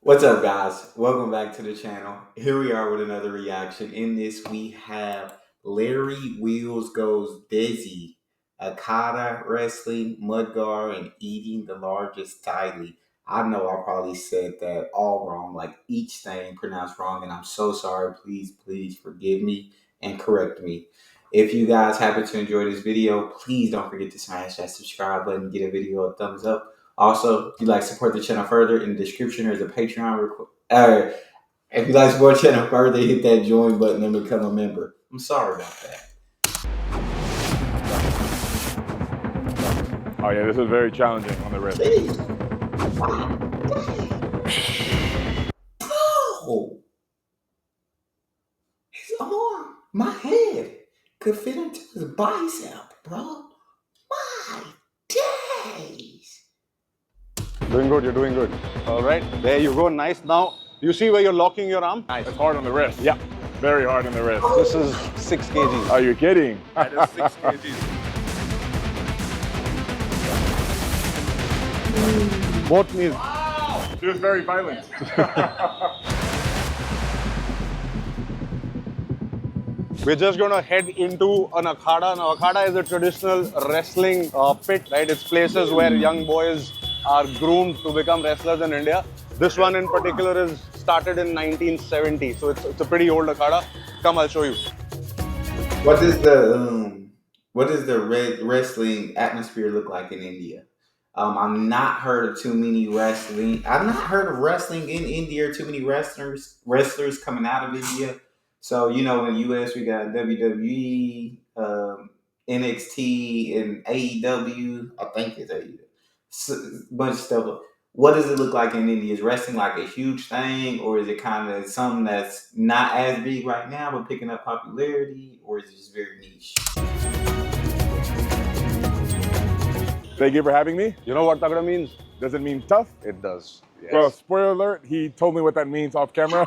What's up, guys? Welcome back to the channel. Here we are with another reaction. In this, we have Larry Wheels Goes Desi, Akhada Wrestling, Mudgar, and Eating the Largest Thaali. I know I probably said that all wrong, like each thing pronounced wrong, and I'm so sorry. Please forgive me and correct me. If you guys happen to enjoy this video, please don't forget to smash that subscribe button, get a video a thumbs up. Also, if you'd like to support the channel further, in the description there's a Patreon. If you'd like to support the channel further, hit that join button and become a member. I'm sorry about that. Oh yeah, this is very challenging on the wrist. Bro! His arm, my head, could fit into his bicep, bro. My days! Doing good, you're doing good. All right, there you go, nice. Now, you see where you're locking your arm? Nice. It's hard on the wrist. Yeah. Very hard on the wrist. This is 6 kgs. Are you kidding? That is 6 kgs. Both knees. Wow. It was very violent. We're just going to head into an Akhada. Now, Akhada is a traditional wrestling pit, right? It's places where young boys are groomed to become wrestlers in India. This one in particular is started in 1970, so it's a pretty old Akhada. Come, I'll show you. What does the wrestling atmosphere look like in India? I've not heard of too many wrestling. I've not heard of wrestling in India or too many wrestlers coming out of India. So, you know, in the US, we got WWE, NXT, and AEW. I think it's AEW. Bunch of stuff. What does it look like in India? Is wrestling like a huge thing, or is it kind of something that's not as big right now, but picking up popularity, or is it just very niche? Thank you for having me. You know what Akhada means? Does it mean tough? It does. Yes. Well, spoiler alert, he told me what that means off camera.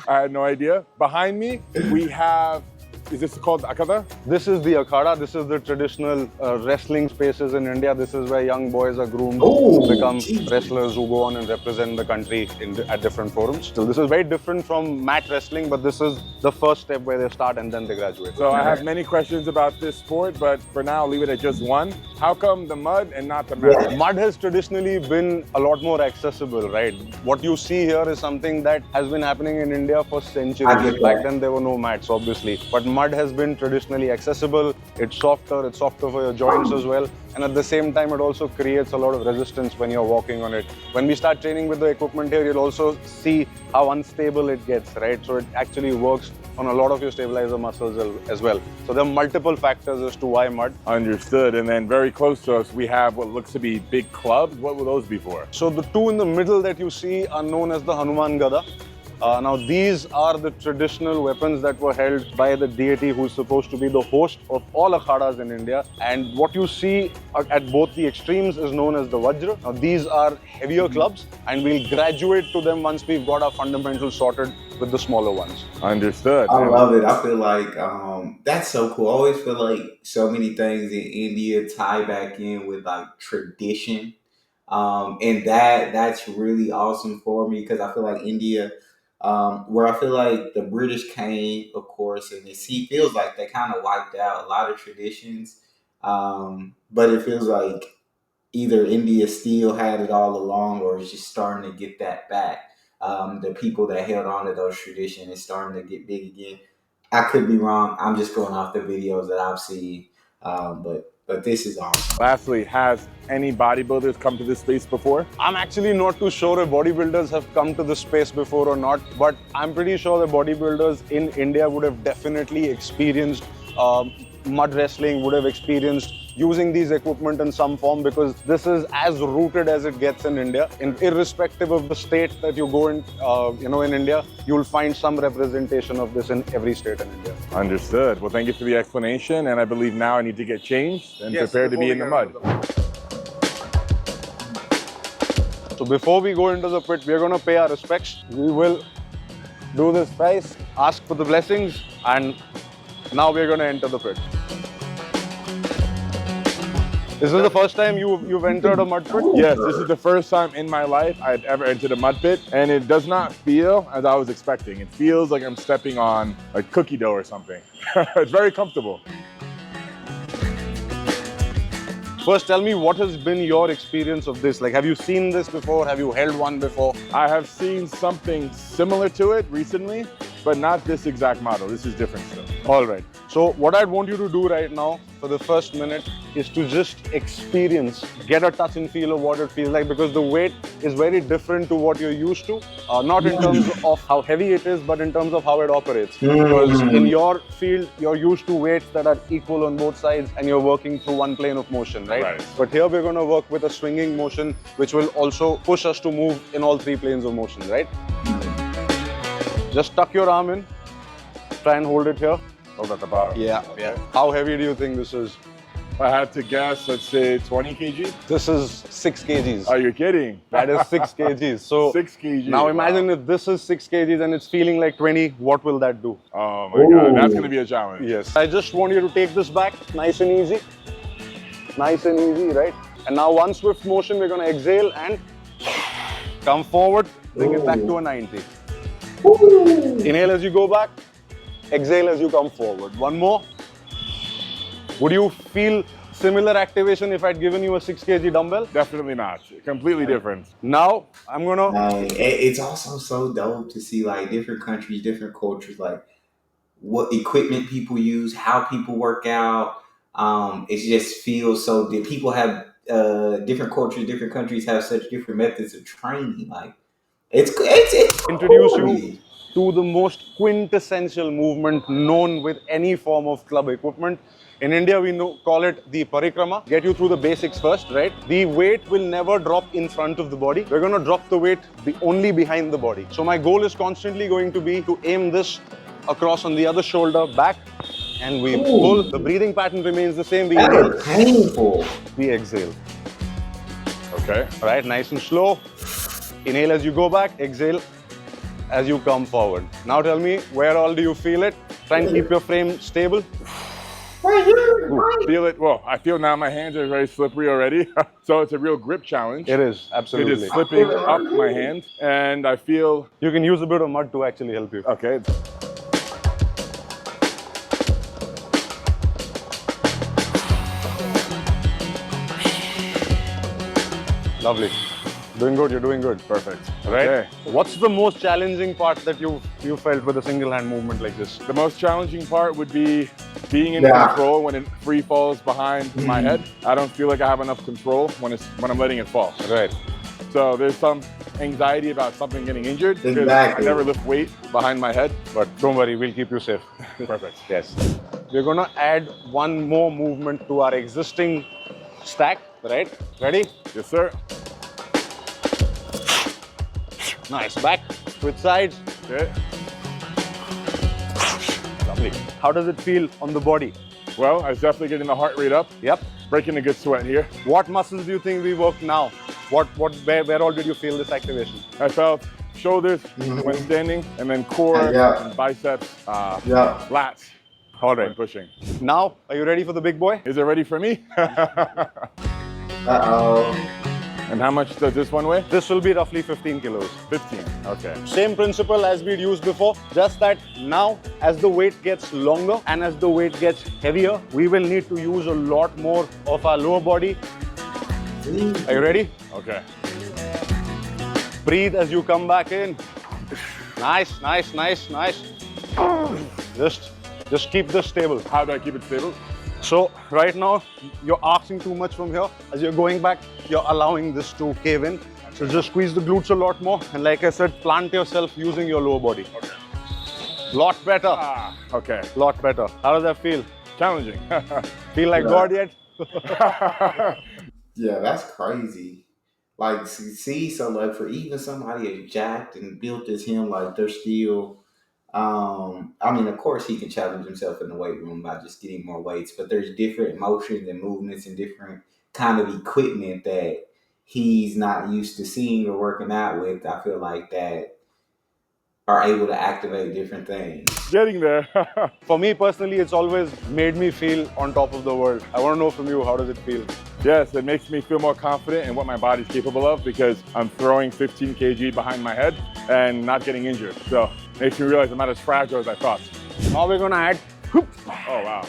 I had no idea. Behind me, we have, is this called Akhada? This is the Akhada. This is the traditional wrestling spaces in India. This is where young boys are groomed to become wrestlers who go on and represent the country at different forums. So this is very different from mat wrestling, but this is the first step where they start and then they graduate. So I have many questions about this sport, but for now, I'll leave it at just one. How come the mud and not the mat? Mud has traditionally been a lot more accessible, right? What you see here is something that has been happening in India for centuries. Back then, there were no mats, obviously. But mud has been traditionally accessible. It's softer for your joints as well. And at the same time, it also creates a lot of resistance when you're walking on it. When we start training with the equipment here, you'll also see how unstable it gets, right? So it actually works on a lot of your stabilizer muscles as well. So there are multiple factors as to why mud. Understood. And then very close to us, we have what looks to be big clubs. What will those be for? So the two in the middle that you see are known as the Hanuman Gada. Now these are the traditional weapons that were held by the deity who is supposed to be the host of all Akhadas in India. And what you see at both the extremes is known as the Vajra. Now these are heavier clubs and we'll graduate to them once we've got our fundamentals sorted with the smaller ones. Understood. I love it. I feel like that's so cool. I always feel like so many things in India tie back in with like tradition. And that's really awesome for me because I feel like India, where I feel like the British came, of course, and it feels like they kind of wiped out a lot of traditions. But it feels like either India still had it all along or it's just starting to get that back. The people that held on to those traditions is starting to get big again. I could be wrong. I'm just going off the videos that I've seen. But this is awesome. Lastly, has any bodybuilders come to this space before? I'm actually not too sure if bodybuilders have come to this space before or not, but I'm pretty sure the bodybuilders in India would have definitely experienced mud wrestling, would have experienced using these equipment in some form because this is as rooted as it gets in India. Irrespective of the state that you go in, in India, you'll find some representation of this in every state in India. Understood. Well, thank you for the explanation. And I believe now I need to get changed and prepared to be in the mud. So before we go into the pit, we're going to pay our respects. We will do this twice, ask for the blessings, and now we're going to enter the pit. Is this the first time you've entered a mud pit? Yes, this is the first time in my life I've ever entered a mud pit, and it does not feel as I was expecting. It feels like I'm stepping on like cookie dough or something. It's very comfortable. First, tell me, what has been your experience of this? Like, have you seen this before? Have you held one before? I have seen something similar to it recently, but not this exact model. This is different still. All right. So what I'd want you to do right now for the first minute is to just experience, get a touch and feel of what it feels like, because the weight is very different to what you're used to. Not in terms of how heavy it is, but in terms of how it operates. Because in your field, you're used to weights that are equal on both sides and you're working through one plane of motion, right? But here we're going to work with a swinging motion, which will also push us to move in all three planes of motion, right? Just tuck your arm in, try and hold it here. Hold at the bottom. Yeah. How heavy do you think this is? If I had to guess, let's say 20 kg. This is 6 kgs. Are you kidding? That is 6 kgs. So 6 kg. now imagine if this is 6 kgs and it's feeling like 20, what will that do? Oh my God, that's going to be a challenge. Yes. I just want you to take this back, nice and easy. Nice and easy, right? And now one swift motion, we're going to exhale and come forward, bring it back to a 90. Inhale as you go back, exhale as you come forward. One more. Would you feel similar activation if I'd given you a 6 kg dumbbell? Definitely not. Completely different. Now, I'm gonna... It's also so dope to see like different countries, different cultures, like what equipment people use, how people work out. It just feels so good. People have different cultures, different countries have such different methods of training. Like it's introduce you to the most quintessential movement known with any form of club equipment. In India, we call it the parikrama. Get you through the basics first, right? The weight will never drop in front of the body. We're going to drop the weight only behind the body. So my goal is constantly going to be to aim this across on the other shoulder, back, and we pull. The breathing pattern remains the same. We inhale. Painful. We exhale. Okay. All right, nice and slow. Inhale as you go back, exhale as you come forward. Now tell me, where all do you feel it? Try and keep your frame stable. Feel it. Well, I feel now my hands are very slippery already. So it's a real grip challenge. It is, absolutely. It is slipping up my hand, and I feel... You can use a bit of mud to actually help you. Okay. Lovely. Doing good, you're doing good. Perfect. Right? Okay. What's the most challenging part that you felt with a single hand movement like this? The most challenging part would be being in control when it free falls behind my head. I don't feel like I have enough control when I'm letting it fall. Right. So there's some anxiety about something getting injured because Exactly. I never lift weight behind my head. But don't worry, we'll keep you safe. Perfect. Yes. We're gonna add one more movement to our existing stack, right? Ready? Yes, sir. Nice. Back, switch sides. Okay. Lovely. How does it feel on the body? Well, I was definitely getting the heart rate up. Yep. Breaking a good sweat here. What muscles do you think we work now? Where all did you feel this activation? I felt shoulders when standing, and then core and biceps, lats. All right. When pushing. Now, are you ready for the big boy? Is it ready for me? And how much does this one weigh? This will be roughly 15 kilos. 15. Okay. Same principle as we'd used before, just that now as the weight gets longer and as the weight gets heavier, we will need to use a lot more of our lower body. Are you ready? Okay. Breathe as you come back in. Nice, nice, nice, nice. Just keep this stable. How do I keep it stable? So right now, you're asking too much from here. As you're going back, you're allowing this to cave in. So just squeeze the glutes a lot more. And like I said, plant yourself using your lower body. Okay. Lot better. Okay. Lot better. How does that feel? Challenging. Feel like God yet? Yeah, that's crazy. Like, see, so like for even somebody as jacked and built as him, like they're still. I mean, of course, he can challenge himself in the weight room by just getting more weights, but there's different motions and movements and different kind of equipment that he's not used to seeing or working out with. I feel like that are able to activate different things. Getting there. For me personally, it's always made me feel on top of the world. I want to know from you, how does it feel? Yes, it makes me feel more confident in what my body's capable of because I'm throwing 15 kg behind my head and not getting injured. So it makes me realize I'm not as fragile as I thought. Now we're gonna add. Oh, wow.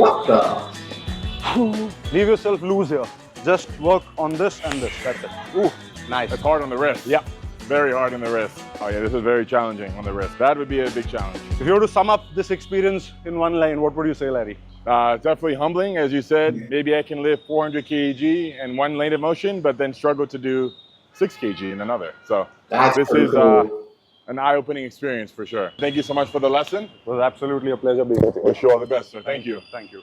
What the? Leave yourself loose here. Just work on this and this. That's it. Ooh, nice. It's hard on the wrist. Yeah. Very hard on the wrist. Oh yeah, this is very challenging on the wrist. That would be a big challenge. If you were to sum up this experience in one line, what would you say, Larry? Definitely humbling, as you said. Maybe I can lift 400 kg in one lane of motion, but then struggle to do 6 kg in another. So this is cool. an eye-opening experience for sure. Thank you so much for the lesson. It was absolutely a pleasure being with you. Wish you all the best, sir. Thank you. Thank you.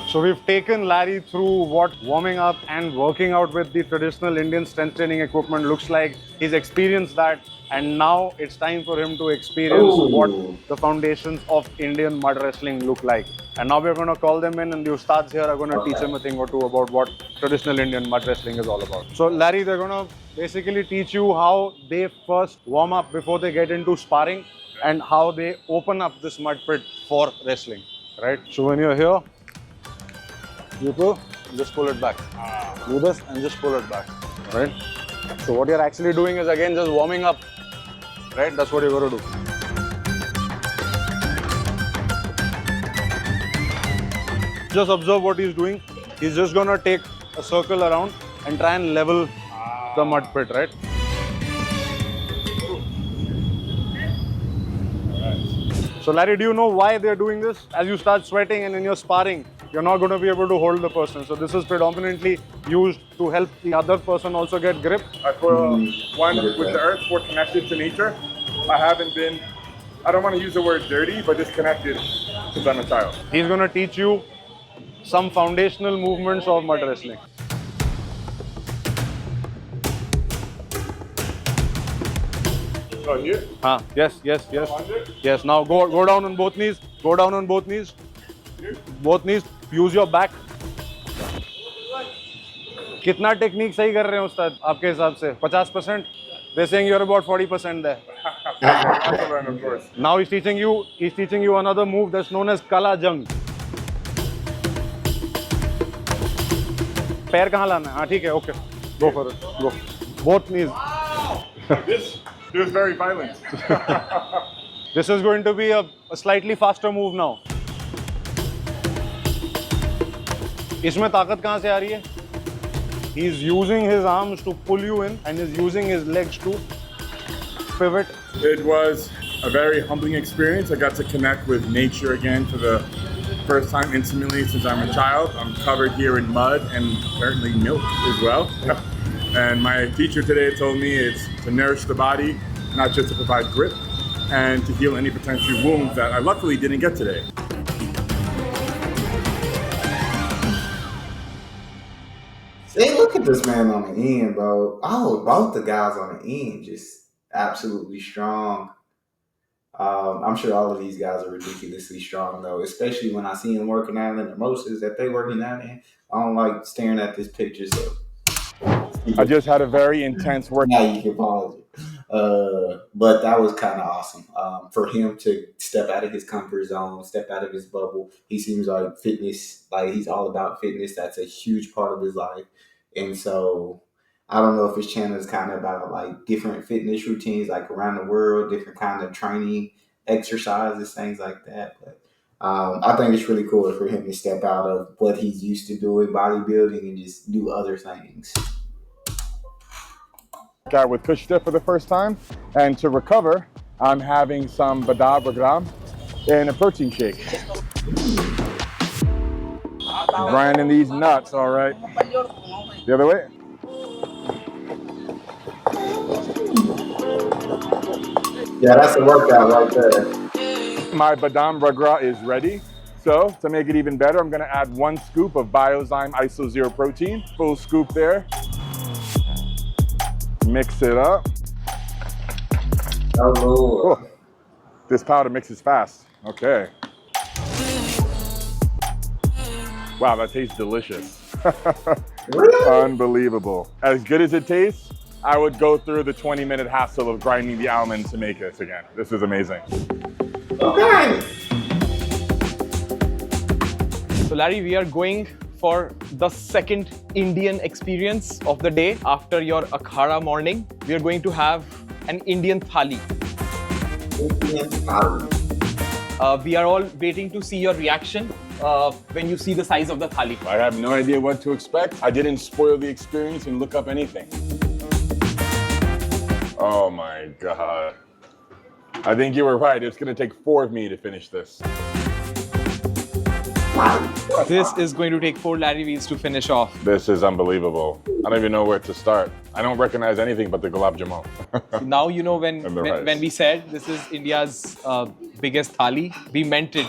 So we've taken Larry through what warming up and working out with the traditional Indian strength training equipment looks like. He's experienced that, and now it's time for him to experience what the foundations of Indian mud wrestling look like. And now we're going to call them in, and the ustads here are going to teach him a thing or two about what traditional Indian mud wrestling is all about. So Larry, they're going to basically teach you how they first warm up before they get into sparring and how they open up this mud pit for wrestling, right? So when you're here, you pull, just pull it back. Do this and just pull it back, right? So what you're actually doing is again just warming up, right? That's what you're going to do. Just observe what he's doing. He's just going to take a circle around and try and level the mud pit, right? So Larry, do you know why they're doing this? As you start sweating and in your sparring, you're not going to be able to hold the person. So this is predominantly used to help the other person also get grip. I feel one with the earth, we're connected to nature. I don't want to use the word dirty, but disconnected since I'm a child. He's going to teach you some foundational movements of mud wrestling. Oh, here? Yes. Yes, now go down on both knees. Go down on both knees. Both knees. Use your back. कितना technique सही कर रहे हैं उस्ताद आपके हिसाब से? 50%? They're saying you're about 40% there. Of course. Now he's teaching you another move that's known as Kala Jung. पैर कहाँ लाना है? हाँ ठीक है, okay. Go for it. Go. Both knees. This is very violent. This is going to be a slightly faster move now. इसमें ताकत कहाँ से आ रही है? He's using his arms to pull you in and is using his legs to pivot. It was a very humbling experience. I got to connect with nature again for the first time intimately since I'm a child. I'm covered here in mud and apparently milk as well. And my teacher today told me it's to nourish the body, not just to provide grip, and to heal any potential wounds that I luckily didn't get today. See, look at this man on the end, bro. Oh, both the guys on the end just absolutely strong. I'm sure all of these guys are ridiculously strong, though, especially when I see them working out in the motions that they working out in. I don't like staring at this picture, so. I just had a very intense workout. Now you can pause it. But that was kind of awesome. For him to step out of his comfort zone, step out of his bubble. He seems like fitness, like he's all about fitness. That's a huge part of his life. And so I don't know if his channel is kind of about like different fitness routines, like around the world, different kind of training, exercises, things like that. But I think it's really cool for him to step out of what he's used to doing, bodybuilding, and just do other things. Got with Kushta for the first time, and to recover, I'm having some badam bagram and a protein shake. Grinding these nuts, all right. The other way. Yeah, that's a workout right there. My badam bagra is ready. So to make it even better, I'm gonna add 1 scoop of Biozyme Iso Zero protein, full scoop there. Mix it up. Oh, Lord. Oh, this powder mixes fast. Okay. Wow, that tastes delicious. Really? Unbelievable. As good as it tastes, I would go through the 20-minute hassle of grinding the almonds to make this again. This is amazing. Okay. So Larry, we are going for the second Indian experience of the day after your Akhada morning. We are going to have an Indian Thaali. Indian Thaali. We are all waiting to see your reaction when you see the size of the Thaali. I have no idea what to expect. I didn't spoil the experience and look up anything. Oh my God. I think you were right. It's gonna take 4 of me to finish this. This is going to take 4 Larry wheels to finish off. This is unbelievable. I don't even know where to start. I don't recognize anything but the gulab jamun. Now you know And the rice. when we said this is India's biggest Thaali, we meant it.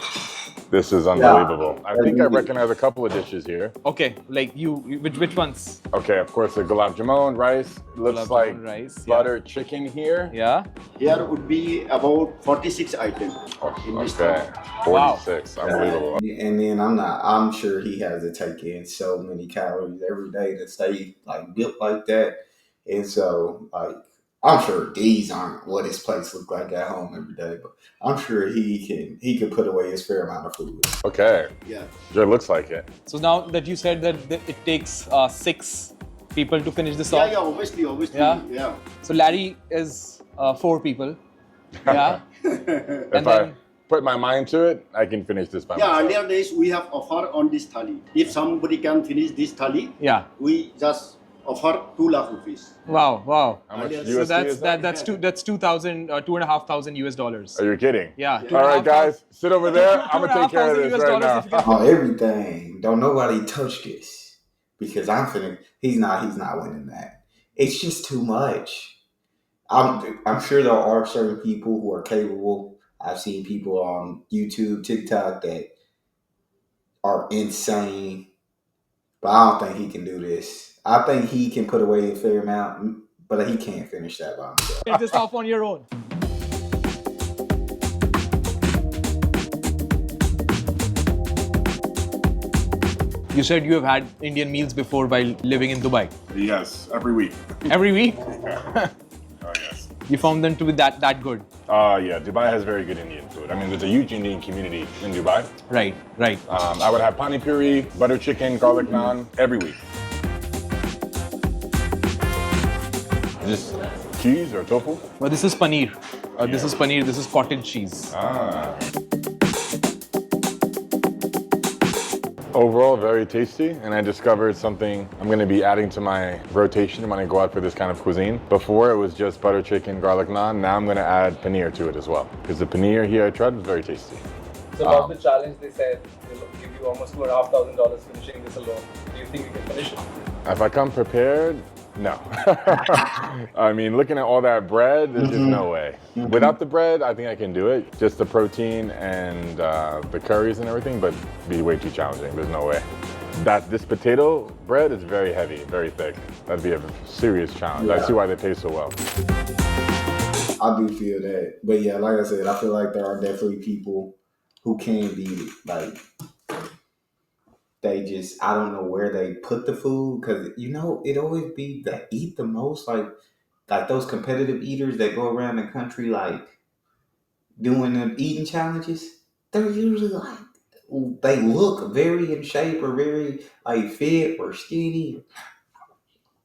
This is unbelievable. I think I recognize a couple of dishes here. Okay, like which ones? Okay, of course, the gulab jamun, rice. Looks Gulab like jamun, rice, yeah. butter chicken here. Yeah. Here would be about 46 items in this Okay, one. 46. Unbelievable. And then I'm sure he has to take in so many calories every day to stay like built like that. And so like I'm sure these aren't what his plates look like at home every day, but I'm sure he can put away his fair amount of food. Okay, Yeah. sure looks like it. So now that you said that it takes 6 people to finish this Yeah, off. yeah, obviously. Yeah? Yeah. So Larry is 4 people. Yeah. If And I then put my mind to it, I can finish this by Yeah, myself. earlier days we have offer on this thali. If somebody can finish this thali, yeah. we just offer 2 lakh rupees. Wow. How much So USD So is that? that's 2,000 2,500 US dollars. Are you kidding? Yeah. All right, guys, sit over there. I'm gonna take care of this right now. $2,500 if you can- Oh, everything. Don't nobody touch this because I'm finna. He's not winning that. It's just too much. I'm sure there are certain people who are capable. I've seen people on YouTube, TikTok that are insane, but I don't think he can do this. I think he can put away a fair amount, but he can't finish that by himself. Finish this off on your own. You said you have had Indian meals before while living in Dubai. Yes, every week. Every week, Oh yes. you found them to be that good. Yeah, Dubai has very good Indian food. I mean, there's a huge Indian community in Dubai. Right. I would have pani puri, butter chicken, garlic naan every week. Is this cheese or tofu? Well, this is paneer. This is paneer. This is cottage cheese. Ah. Overall, very tasty, and I discovered something I'm going to be adding to my rotation when I go out for this kind of cuisine. Before, it was just butter chicken, garlic naan. Now I'm going to add paneer to it as well, because the paneer here I tried was very tasty. So about the challenge, they said they'll give you almost $2,500 finishing this alone. Do you think you can finish it? If I come prepared, no. I mean, looking at all that bread, there's just no way. Without the bread, I think I can do it. Just the protein and the curries and everything, but be way too challenging. There's no way. This potato bread is very heavy, very thick. That'd be a serious challenge. I see why they pay so well. I do feel that, but yeah, like I said, I feel like there are definitely people who can be like. They just, I don't know where they put the food because, it always be that eat the most, like those competitive eaters that go around the country, like doing the eating challenges. They're usually like, they look very in shape or very like fit or skinny.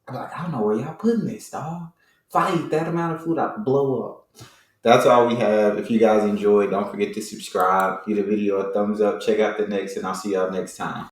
I'm like, I don't know where y'all putting this, dog. If I eat that amount of food, I'd blow up. That's all we have. If you guys enjoyed, don't forget to subscribe, give the video a thumbs up, check out the next, and I'll see y'all next time.